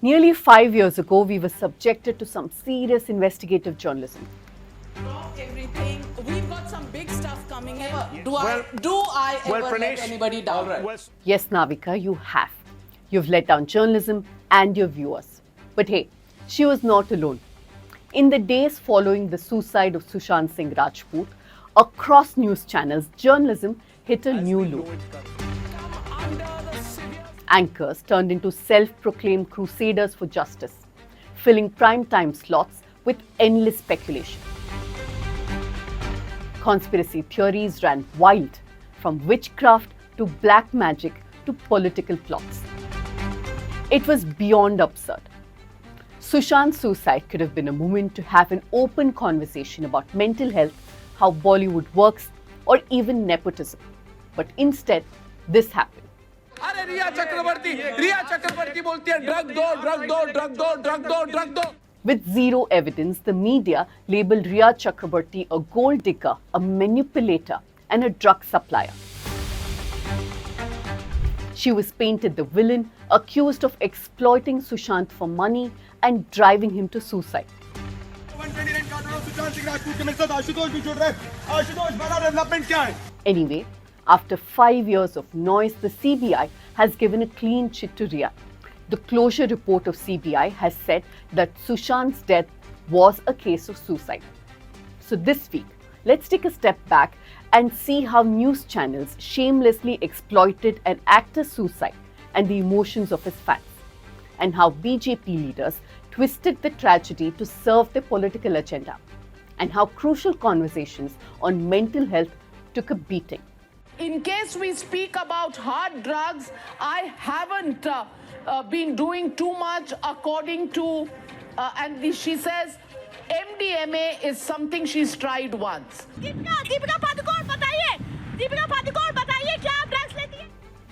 Nearly 5 years ago, we were subjected to some serious investigative journalism. Everything. We've got some big stuff coming in. Do I ever let anybody down? Right. Yes, Navika, you have. You've let down journalism and your viewers. But hey, she was not alone. In the days following the suicide of Sushant Singh Rajput, across news channels, journalism hit a new low. Anchors turned into self-proclaimed crusaders for justice, filling primetime slots with endless speculation. Conspiracy theories ran wild, from witchcraft to black magic to political plots. It was beyond absurd. Sushant's suicide could have been a moment to have an open conversation about mental health, how Bollywood works, or even nepotism. But instead, this happened. Rhea Chakraborty बोलती है drug do. With zero evidence, the media labeled Rhea Chakraborty a gold digger, a manipulator, and a drug supplier. She was painted the villain, accused of exploiting Sushant for money and driving him to suicide. Anyway, after 5 years of noise, the CBI has given a clean chit to Rhea. The closure report of CBI has said that Sushant's death was a case of suicide. So this week, let's take a step back and see how news channels shamelessly exploited an actor's suicide and the emotions of his fans, and how BJP leaders twisted the tragedy to serve their political agenda, and how crucial conversations on mental health took a beating. In case we speak about hard drugs, I haven't been doing too much according to, she says MDMA is something she's tried once.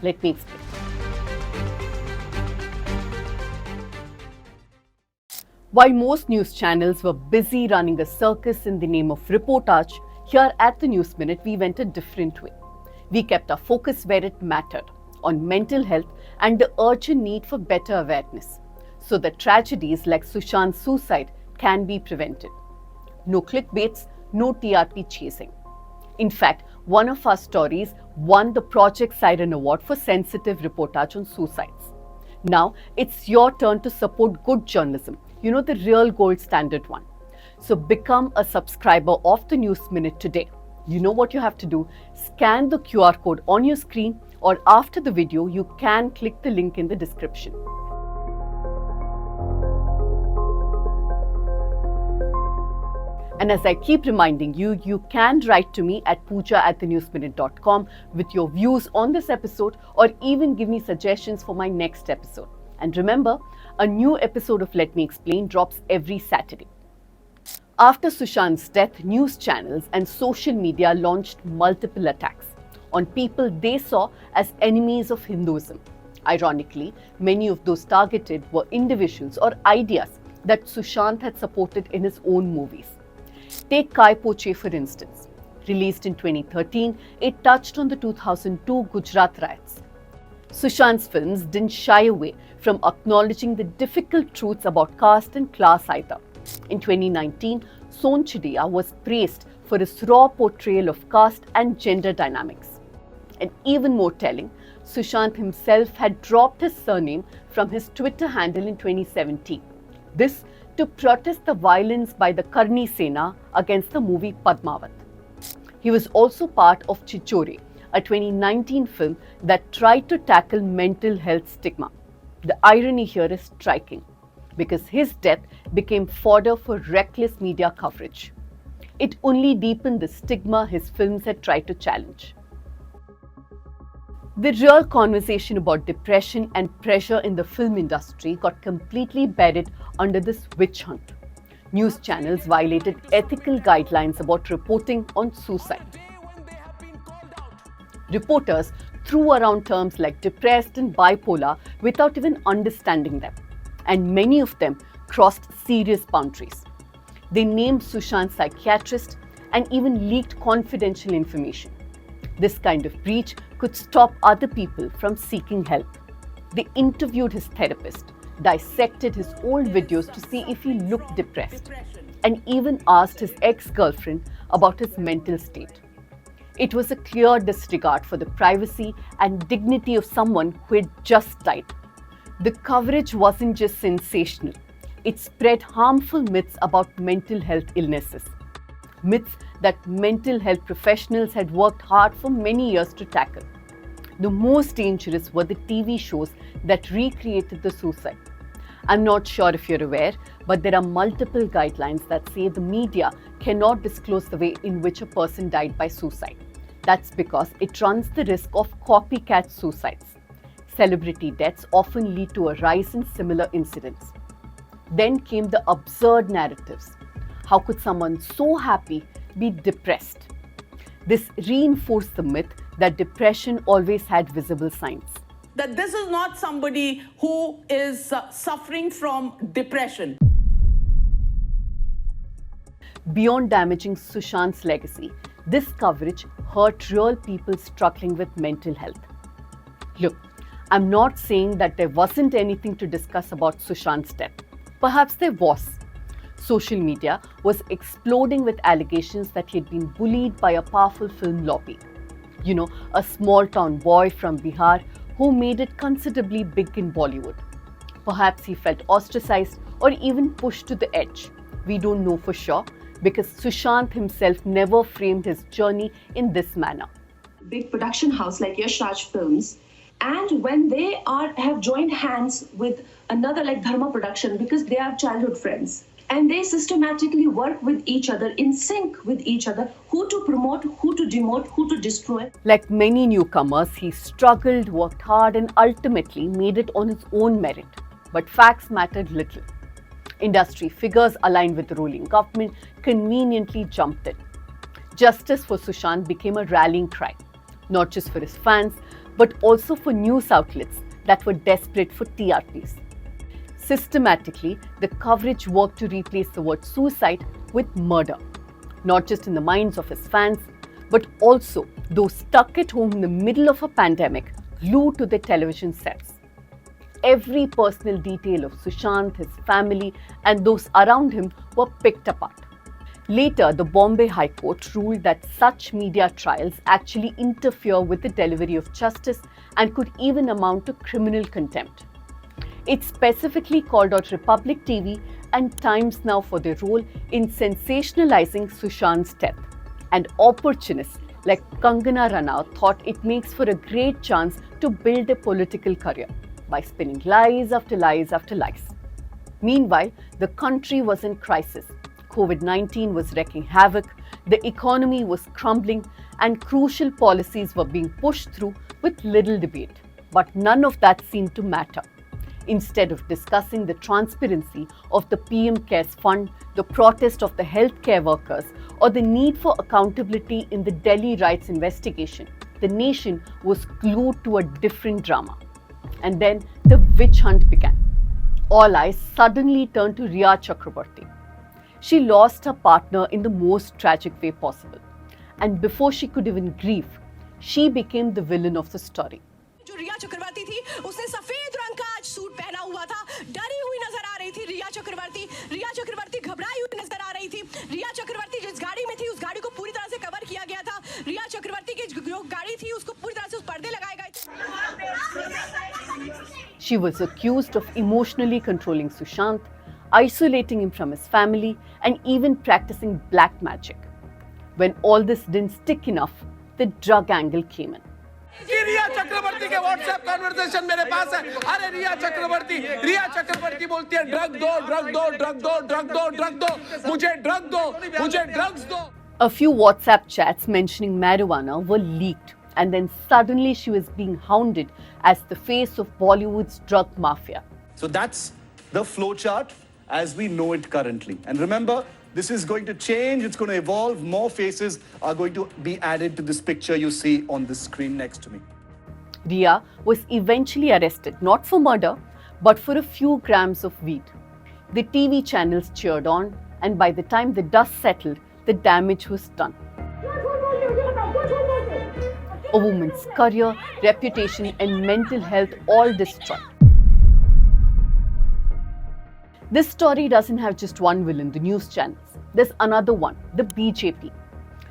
Let me explain. While most news channels were busy running a circus in the name of reportage, here at the News Minute, we went a different way. We kept our focus where it mattered, on mental health and the urgent need for better awareness, so that tragedies like Sushant's suicide can be prevented. No clickbaits, no TRP chasing. In fact, one of our stories won the Project Siren Award for sensitive reportage on suicides. Now, it's your turn to support good journalism, the real gold standard one. So become a subscriber of the News Minute today. You know what you have to do. Scan the QR code on your screen, or after the video, you can click the link in the description. And as I keep reminding you, you can write to me at pooja@thenewsminute.com with your views on this episode, or even give me suggestions for my next episode. And remember, a new episode of Let Me Explain drops every Saturday. After Sushant's death, news channels and social media launched multiple attacks on people they saw as enemies of Hinduism. Ironically, many of those targeted were individuals or ideas that Sushant had supported in his own movies. Take Kai Poche for instance. Released in 2013, it touched on the 2002 Gujarat riots. Sushant's films didn't shy away from acknowledging the difficult truths about caste and class either. In 2019, Son Chidiya was praised for his raw portrayal of caste and gender dynamics. And even more telling, Sushant himself had dropped his surname from his Twitter handle in 2017. This to protest the violence by the Karni Sena against the movie Padmavat. He was also part of Chichore, a 2019 film that tried to tackle mental health stigma. The irony here is striking, because his death became fodder for reckless media coverage. It only deepened the stigma his films had tried to challenge. The real conversation about depression and pressure in the film industry got completely buried under this witch hunt. News channels violated ethical guidelines about reporting on suicide. Reporters threw around terms like depressed and bipolar without even understanding them, and many of them crossed serious boundaries. They named Sushant's psychiatrist and even leaked confidential information. This kind of breach could stop other people from seeking help. They interviewed his therapist, dissected his old videos to see if he looked depressed, and even asked his ex-girlfriend about his mental state. It was a clear disregard for the privacy and dignity of someone who had just died. The coverage wasn't just sensational, it spread harmful myths about mental health illnesses. Myths that mental health professionals had worked hard for many years to tackle. The most dangerous were the TV shows that recreated the suicide. I'm not sure if you're aware, but there are multiple guidelines that say the media cannot disclose the way in which a person died by suicide. That's because it runs the risk of copycat suicides. Celebrity deaths often lead to a rise in similar incidents. Then came the absurd narratives. How could someone so happy be depressed? This reinforced the myth that depression always had visible signs. That this is not somebody who is suffering from depression. Beyond damaging Sushant's legacy, this coverage hurt real people struggling with mental health. Look, I'm not saying that there wasn't anything to discuss about Sushant's death. Perhaps there was. Social media was exploding with allegations that he had been bullied by a powerful film lobby. You know, a small town boy from Bihar who made it considerably big in Bollywood. Perhaps he felt ostracized or even pushed to the edge. We don't know for sure because Sushant himself never framed his journey in this manner. Big production house like Yash Raj Films, and when they have joined hands with another like Dharma Production because they are childhood friends. And they systematically work with each other, in sync with each other, who to promote, who to demote, who to destroy. Like many newcomers, he struggled, worked hard, and ultimately made it on his own merit. But facts mattered little. Industry figures aligned with the ruling government conveniently jumped in. Justice for Sushant became a rallying cry, not just for his fans, but also for news outlets that were desperate for TRPs. Systematically, the coverage worked to replace the word suicide with murder, not just in the minds of his fans, but also those stuck at home in the middle of a pandemic, glued to their television sets. Every personal detail of Sushant, his family, and those around him were picked apart. Later, the Bombay High Court ruled that such media trials actually interfere with the delivery of justice and could even amount to criminal contempt. It specifically called out Republic TV and Times Now for their role in sensationalizing Sushant's death. And opportunists like Kangana Ranaut thought it makes for a great chance to build a political career by spinning lies after lies after lies. Meanwhile, the country was in crisis. COVID-19 was wreaking havoc, the economy was crumbling, and crucial policies were being pushed through with little debate. But none of that seemed to matter. Instead of discussing the transparency of the PM Cares Fund, the protest of the healthcare workers, or the need for accountability in the Delhi riots investigation, the nation was glued to a different drama. And then the witch hunt began. All eyes suddenly turned to Rhea Chakraborty. She lost her partner in the most tragic way possible. And before she could even grieve, she became the villain of the story. जो रिया चक्रवर्ती थी उसने सफेद रंग का आज suit पहना हुआ था, डरी हुई नजर आ रही थी रिया चक्रवर्ती घबराई हुई नजर आ रही थी। रिया चक्रवर्ती जिस गाड़ी में थी उस गाड़ी को पूरी तरह से कवर किया गया था। रिया चक्रवर्ती की जो गाड़ी थी उसको पूरी तरह से उस पर्दे लगाए गए थे। She was accused of emotionally controlling Sushant, isolating him from his family, and even practicing black magic. When all this didn't stick enough, the drug angle came in. रिया चक्रवर्ती के व्हाट्सएप कन्वर्सेशन मेरे पास है। अरे रिया चक्रवर्ती बोलती है ड्रग दो, मुझे drugs दो। A few WhatsApp chats mentioning marijuana were leaked, and then suddenly she was being hounded as the face of Bollywood's drug mafia. So that's the flowchart as we know it currently. And remember, this is going to change, it's going to evolve, more faces are going to be added to this picture you see on the screen next to me. Rhea was eventually arrested, not for murder, but for a few grams of weed. The TV channels cheered on, and by the time the dust settled, the damage was done. A woman's career, reputation, and mental health all destroyed. This story doesn't have just one villain, the news channels. There's another one, the BJP.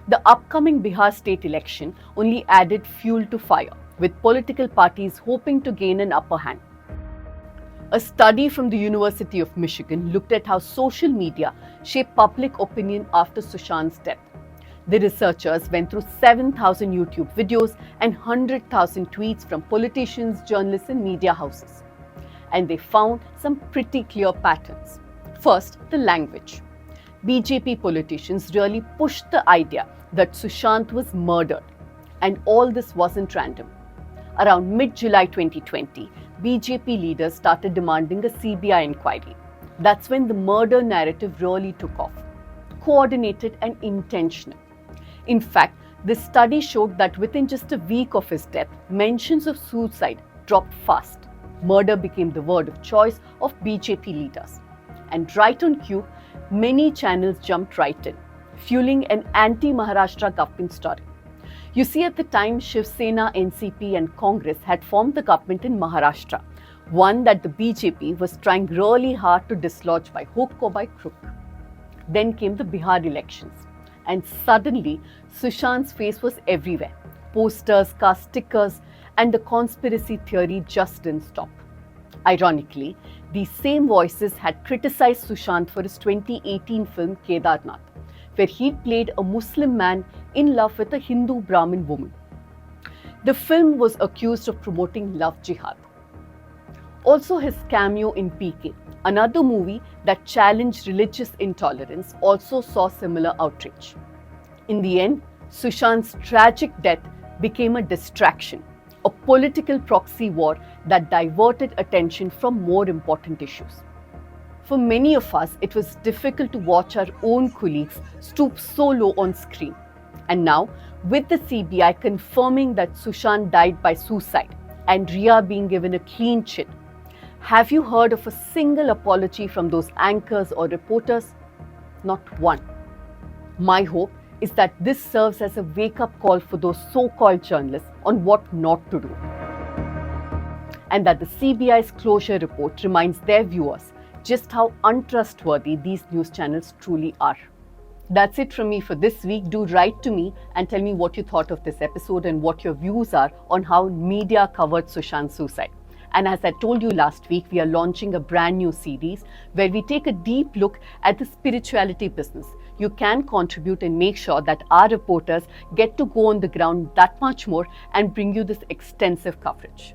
The upcoming Bihar state election only added fuel to fire, with political parties hoping to gain an upper hand. A study from the University of Michigan looked at how social media shaped public opinion after Sushant's death. The researchers went through 7,000 YouTube videos and 100,000 tweets from politicians, journalists, and media houses. And they found some pretty clear patterns. First, the language. BJP politicians really pushed the idea that Sushant was murdered. And all this wasn't random. Around mid-July 2020, BJP leaders started demanding a CBI inquiry. That's when the murder narrative really took off. Coordinated and intentional. In fact, this study showed that within just a week of his death, mentions of suicide dropped fast. Murder became the word of choice of BJP leaders. And right on cue, many channels jumped right in, fueling an anti-Maharashtra government story. You see, at the time, Shiv Sena, NCP and Congress had formed the government in Maharashtra, one that the BJP was trying really hard to dislodge by hook or by crook. Then came the Bihar elections. And suddenly, Sushant's face was everywhere. Posters, car stickers, and the conspiracy theory just didn't stop. Ironically, these same voices had criticized Sushant for his 2018 film Kedarnath, where he played a Muslim man in love with a Hindu Brahmin woman. The film was accused of promoting love jihad. Also, his cameo in PK, another movie that challenged religious intolerance, also saw similar outrage. In the end, Sushant's tragic death became a distraction, a political proxy war that diverted attention from more important issues. For many of us, it was difficult to watch our own colleagues stoop so low on screen. And now, with the CBI confirming that Sushant died by suicide and Rhea being given a clean chit, have you heard of a single apology from those anchors or reporters? Not one. My hope is that this serves as a wake-up call for those so-called journalists on what not to do. And that the CBI's closure report reminds their viewers just how untrustworthy these news channels truly are. That's it from me for this week. Do write to me and tell me what you thought of this episode and what your views are on how media covered Sushant's suicide. And as I told you last week, we are launching a brand new series where we take a deep look at the spirituality business. You can contribute and make sure that our reporters get to go on the ground that much more and bring you this extensive coverage.